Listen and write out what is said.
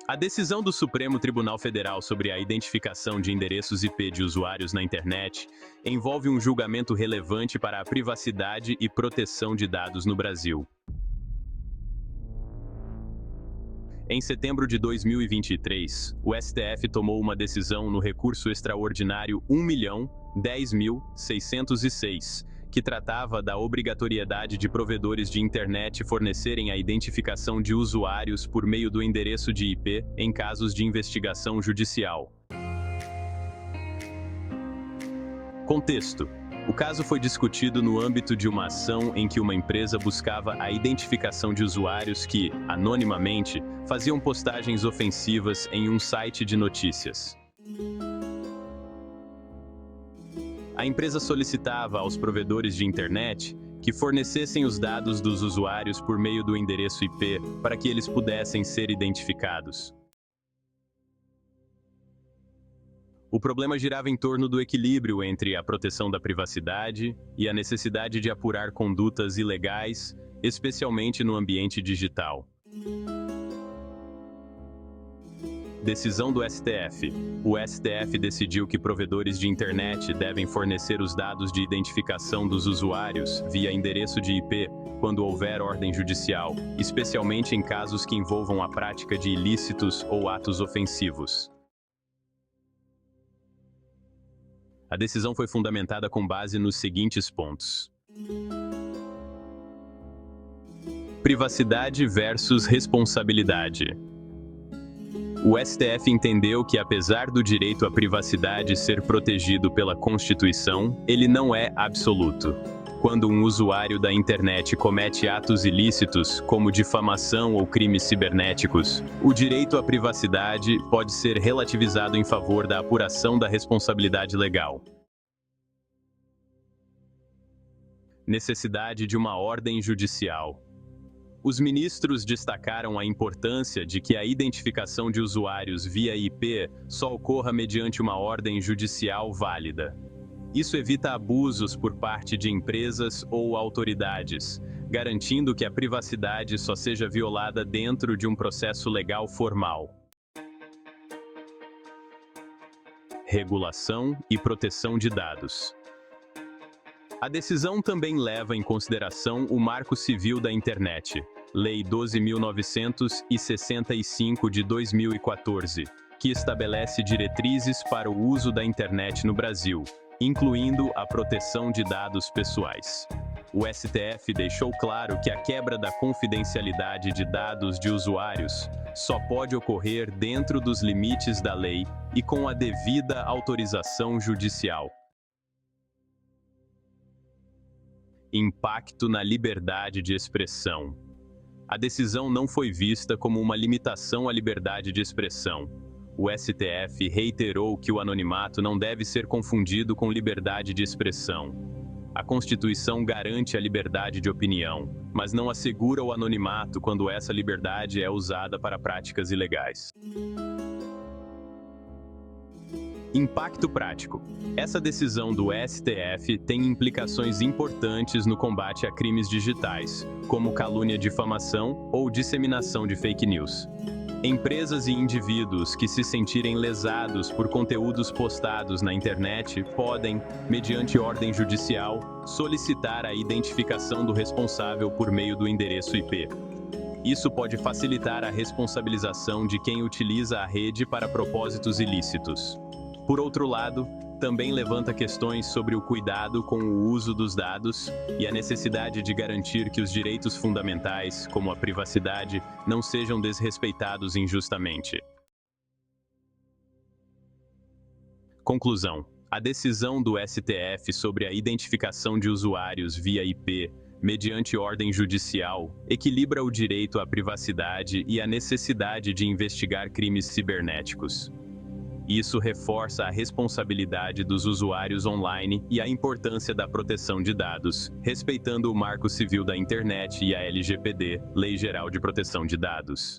A decisão do Supremo Tribunal Federal sobre a identificação de endereços IP de usuários na internet envolve um julgamento relevante para a privacidade e proteção de dados no Brasil. Em setembro de 2023, o STF tomou uma decisão no recurso extraordinário 1.010.606, que tratava da obrigatoriedade de provedores de internet fornecerem a identificação de usuários por meio do endereço de IP em casos de investigação judicial. Contexto: o caso foi discutido no âmbito de uma ação em que uma empresa buscava a identificação de usuários que, anonimamente, faziam postagens ofensivas em um site de notícias. A empresa solicitava aos provedores de internet que fornecessem os dados dos usuários por meio do endereço IP para que eles pudessem ser identificados. O problema girava em torno do equilíbrio entre a proteção da privacidade e a necessidade de apurar condutas ilegais, especialmente no ambiente digital. Decisão do STF. O STF decidiu que provedores de internet devem fornecer os dados de identificação dos usuários via endereço de IP quando houver ordem judicial, especialmente em casos que envolvam a prática de ilícitos ou atos ofensivos. A decisão foi fundamentada com base nos seguintes pontos: privacidade versus responsabilidade. O STF entendeu que, apesar do direito à privacidade ser protegido pela Constituição, ele não é absoluto. Quando um usuário da internet comete atos ilícitos, como difamação ou crimes cibernéticos, o direito à privacidade pode ser relativizado em favor da apuração da responsabilidade legal. Necessidade de uma ordem judicial. Os ministros destacaram a importância de que a identificação de usuários via IP só ocorra mediante uma ordem judicial válida. Isso evita abusos por parte de empresas ou autoridades, garantindo que a privacidade só seja violada dentro de um processo legal formal. Regulação e proteção de dados. A decisão também leva em consideração o Marco Civil da Internet, Lei 12.965 de 2014, que estabelece diretrizes para o uso da internet no Brasil, incluindo a proteção de dados pessoais. O STF deixou claro que a quebra da confidencialidade de dados de usuários só pode ocorrer dentro dos limites da lei e com a devida autorização judicial. Impacto na liberdade de expressão. A decisão não foi vista como uma limitação à liberdade de expressão. O STF reiterou que o anonimato não deve ser confundido com liberdade de expressão. A Constituição garante a liberdade de opinião, mas não assegura o anonimato quando essa liberdade é usada para práticas ilegais. Impacto prático. Essa decisão do STF tem implicações importantes no combate a crimes digitais, como calúnia, difamação ou disseminação de fake news. Empresas e indivíduos que se sentirem lesados por conteúdos postados na internet podem, mediante ordem judicial, solicitar a identificação do responsável por meio do endereço IP. Isso pode facilitar a responsabilização de quem utiliza a rede para propósitos ilícitos. Por outro lado, também levanta questões sobre o cuidado com o uso dos dados e a necessidade de garantir que os direitos fundamentais, como a privacidade, não sejam desrespeitados injustamente. Conclusão: a decisão do STF sobre a identificação de usuários via IP, mediante ordem judicial, equilibra o direito à privacidade e a necessidade de investigar crimes cibernéticos. Isso reforça a responsabilidade dos usuários online e a importância da proteção de dados, respeitando o Marco Civil da Internet e a LGPD, Lei Geral de Proteção de Dados.